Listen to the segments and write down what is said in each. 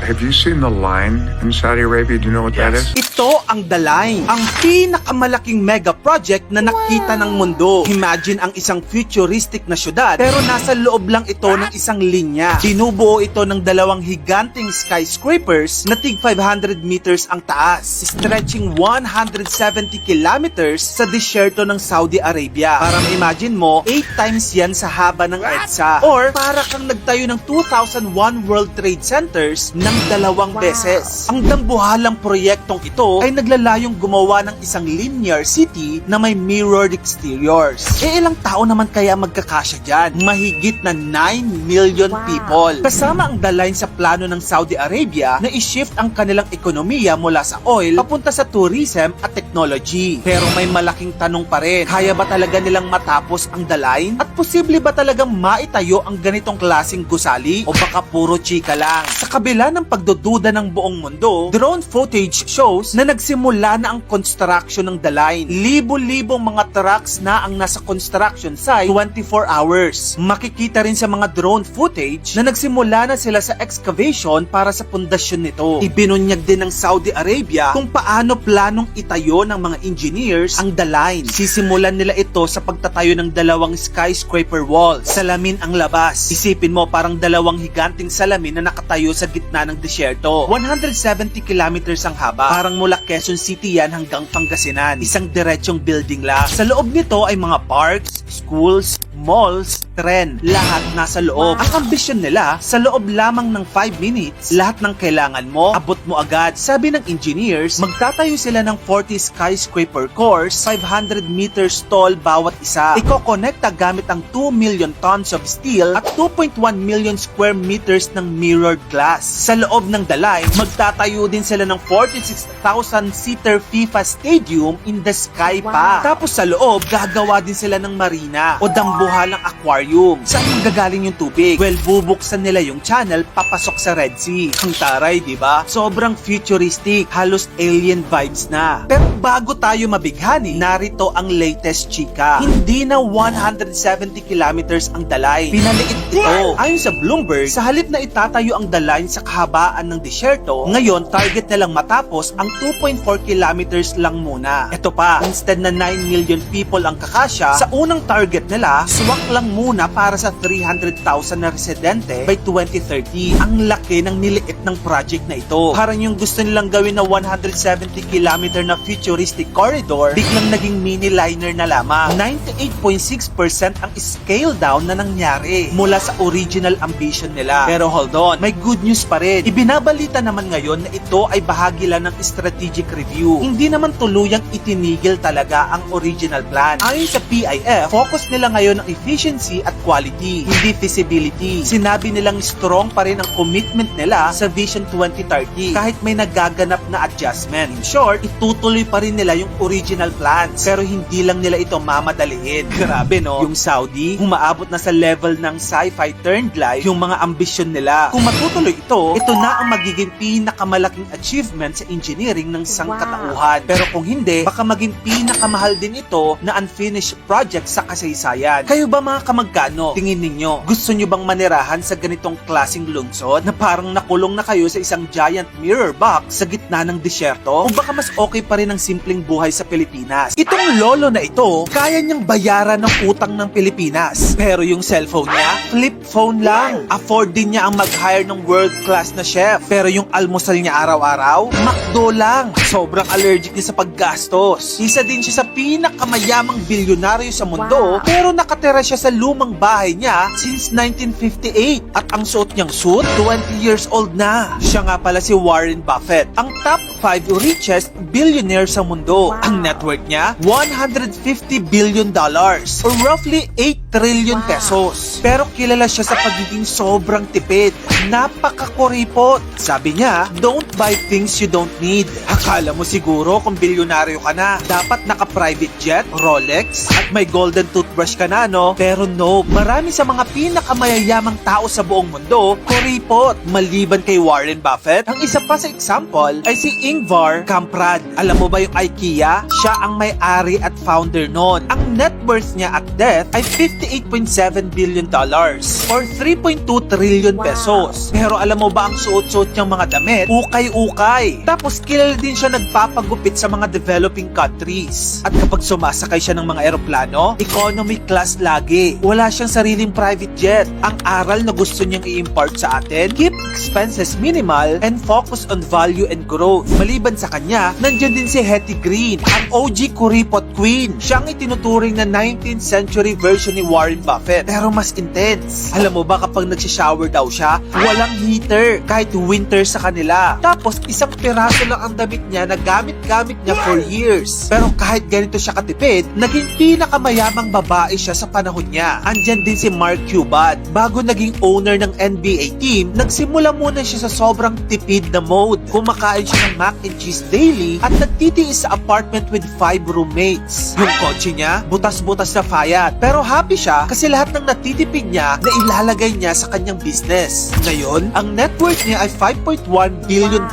Have you seen the line in Saudi Arabia? Do you know what that is? Ito ang The Line, ang pinakamalaking mega project na nakita ng mundo. Imagine ang isang futuristic na syudad pero nasa loob lang ito ng isang linya. Binubuo ito ng dalawang higanting skyscrapers na tig 500 meters ang taas, stretching 170 kilometers sa disyerto ng Saudi Arabia. Para ma-imagine mo, 8 times yan sa haba ng EDSA. Or para kang nagtayo ng 2001 World Trade Centers ng 2 beses. Ang dambuhalang proyektong ito ay naglalayong gumawa ng isang linear city na may mirrored exteriors. Ilang tao naman kaya magkakasya dyan? Mahigit na 9 million people. Kasama ang The Line sa plano ng Saudi Arabia na i-shift ang kanilang ekonomiya mula sa oil papunta sa tourism at technology. Pero may malaking tanong pa rin. Kaya ba talaga nilang matapos ang The Line? At posible ba talagang maitayo ang ganitong klaseng gusali? O baka puro chika lang? Sa kabila ng pagdududa ng buong mundo, drone footage shows na nagsimula na ang construction ng The Line. Libo-libong mga trucks na ang nasa construction site 24 hours. Makikita rin sa mga drone footage na nagsimula na sila sa excavation para sa pundasyon nito. Ibinunyag din ng Saudi Arabia kung paano planong itayo ng mga engineers ang The Line. Sisimulan nila ito sa pagtatayo ng 2 skyscraper walls. Salamin ang labas. Isipin mo parang 2 higanting salamin na nakatayo sa gitna ng disyerto. 170 kilometers ang haba. Parang mula Quezon City yan hanggang Pangasinan. Isang diretsyong building lang. Sa loob nito ay mga parks, schools, malls, tren. Lahat nasa loob. Ang ambisyon nila, sa loob lamang ng 5 minutes, lahat ng kailangan mo, abot mo agad. Sabi ng engineers, magtatayo sila ng 40 skyscraper cores, 500 meters tall bawat isa. Iko-connecta gamit ang 2 million tons of steel at 2.1 million square meters ng mirrored glass. Sa loob ng The Line, magtatayo din sila ng 46,000-seater FIFA Stadium in the sky pa. Tapos sa loob, gagawa din sila ng marina o dambuhalang aquarium. Saan gagaling yung tubig? Well, bubuksan nila yung channel papasok sa Red Sea. Ang taray, di ba? Sobrang futuristic, halos alien vibes na. Pero bago tayo mabighani, narito ang latest chika. Hindi na 170 kilometers ang The Line. Pinaliit ito. Ayon sa Bloomberg, sa halip na itatayo ang The Line sa kahabaan ng disyerto, ngayon target nilang matapos ang 2.4 kilometers lang muna. Ito pa, instead na 9 million people ang kakasya, sa unang target nila, swak lang muna para sa 300,000 na residente by 2030. Ang laki ng niliit ng project na ito. Parang yung gusto nilang gawin na 170 kilometer na futuristic corridor, biglang naging mini liner na lamang. 98.6% ang scale down na nangyari mula sa original ambition nila. Pero hold on, may good news pa rin. Ibinabalita naman ngayon na ito ay bahagi lang ng strategic review. Hindi naman tuluyang itinigil talaga ang original plan. Ayon sa PIF, focus nila ngayon ang efficiency at quality, hindi feasibility. Sinabi nilang strong pa rin ang commitment nila sa Vision 2030 kahit may nagaganap na adjustment. In short, itutuloy pa rin nila yung original plans pero hindi lang nila ito mamadaliin. Grabe no? Yung Saudi, umaabot na sa level ng sci-fi turned life yung mga ambisyon nila. Kung matutuloy ito na ang magiging pinakamalaking achievement sa engineering ng sangkatauhan. Pero kung hindi, baka maging pinakamahal din ito na unfinished project sa kasaysayan. Kayo ba mga kamagkano? Tingin ninyo, gusto nyo bang manirahan sa ganitong klaseng lungsod na parang nakulong na kayo sa isang giant mirror box sa gitna ng disyerto? O baka mas okay pa rin ang simpleng buhay sa Pilipinas? Itong lolo na ito, kaya niyang bayaran ng utang ng Pilipinas. Pero yung cellphone niya, flip phone lang. Afford din niya ang mag-hire ng world-class na chef. Pero yung almusal niya araw-araw, McDo lang. Sobrang allergic niya sa paggastos. Isa din siya sa pinakamayamang bilyonaryo sa mundo, pero nakatira siya sa lumang bahay niya since 1958. At ang suot niyang suit, 20 years old na. Siya nga pala si Warren Buffett, ang top 5 richest billionaire sa mundo. Ang net worth niya, $150 billion or roughly 8 trillion pesos. Pero kilala siya sa pagiging sobrang tipid. Napakakuripot. Sabi niya, don't buy things you don't need. Akala mo siguro kung bilyonaryo ka na, dapat naka-private jet, Rolex, at may golden toothbrush ka na, no? Pero no, marami sa mga pinakamayayamang tao sa buong mundo, kuripot. Maliban kay Warren Buffett, ang isa pa sa example ay si Ingvar Kamprad. Alam mo ba yung IKEA? Siya ang may-ari at founder nun. Ang net worth niya at death ay $50 $28.7 billion or 3.2 trillion pesos. Pero alam mo ba ang suot-suot niyang mga damit? Ukay-ukay. Tapos kilala din siya nagpapagupit sa mga developing countries. At kapag sumasakay siya ng mga eroplano, economy class lagi. Wala siyang sariling private jet. Ang aral na gusto niyang i-impart sa atin, keep expenses minimal and focus on value and growth. Maliban sa kanya, nandiyan din si Hetty Green, ang OG kuripot queen. Siya ang itinuturing na 19th century version ni Warren Buffett, pero mas intense. Alam mo ba kapag nagsishower daw siya, walang heater, kahit winter sa kanila. Tapos isang piraso lang ang damit niya na gamit-gamit niya for years. Pero kahit ganito siya katipid, naging pinakamayamang babae siya sa panahon niya. Andyan din si Mark Cuban. Bago naging owner ng NBA team, nagsimula muna siya sa sobrang tipid na mode. Kumakain siya ng mac and cheese daily at nagtitiis sa apartment with 5 roommates. Yung kotse niya, butas-butas na Fiat. Pero happy siya kasi lahat ng natitipid niya na ilalagay niya sa kanyang business. Ngayon, ang net worth niya ay $5.1 billion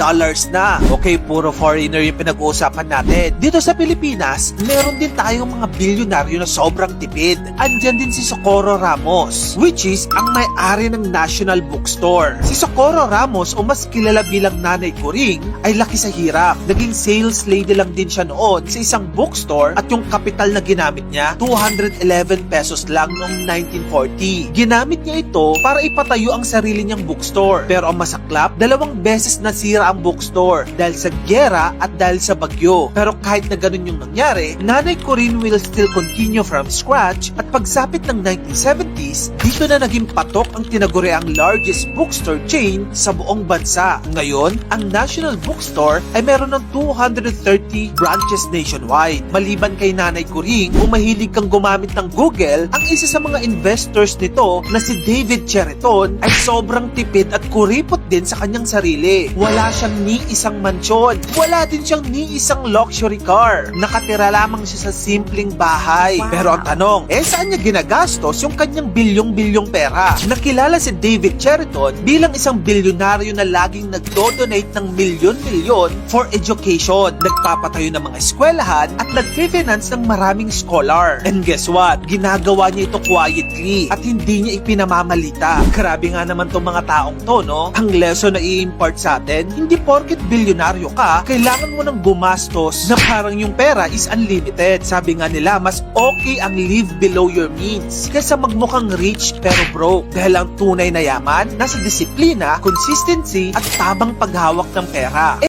na. Okay, puro foreigner yung pinag-uusapan natin. Dito sa Pilipinas, meron din tayong mga bilyonaryo na sobrang tipid. Andyan din si Socorro Ramos, which is ang may-ari ng National Bookstore. Si Socorro Ramos, o mas kilala bilang Nanay Kuring, ay laki sa hirap. Naging sales lady lang din siya noon sa isang bookstore at yung kapital na ginamit niya, 211 pesos lang noong 1940. Ginamit niya ito para ipatayo ang sarili niyang bookstore. Pero ang masaklap, 2 beses nasira ang bookstore dahil sa giyera at dahil sa bagyo. Pero kahit na ganun yung nangyari, Nanay Corinne will still continue from scratch at pagsapit ng 1970s, dito na naging patok ang tinaguriang largest bookstore chain sa buong bansa. Ngayon, ang National Bookstore ay meron ng 230 branches nationwide. Maliban kay Nanay Kuring, kung mahilig kang gumamit ng Google, ang isa sa mga investors nito na si David Cheriton ay sobrang tipid at kuripot din sa kanyang sarili. Wala siyang ni isang mansyon. Wala din siyang ni isang luxury car. Nakatira lamang siya sa simpleng bahay. Pero ang tanong, saan niya ginagastos yung kanyang bilyong-bilyong pera? Nakilala si David Cheriton bilang isang bilyonaryo na laging nagdo-donate ng milyon-milyon for education. Nagpapatayo ng mga eskwelahan at nag-finance ng maraming scholar. And guess what? Ginagawa niya ito quietly at hindi niya ipinamamalita. Grabe nga naman tong mga taong to, no? Ang lesson na i-impart sa atin, hindi porket bilyonaryo ka, kailangan mo nang gumastos na parang yung pera is unlimited. Sabi nga nila, mas okay ang live below your means kaysa magmukhang rich pero broke. Dahil ang tunay na yaman, nasa disiplina, consistency at tamang paghawak ng pera.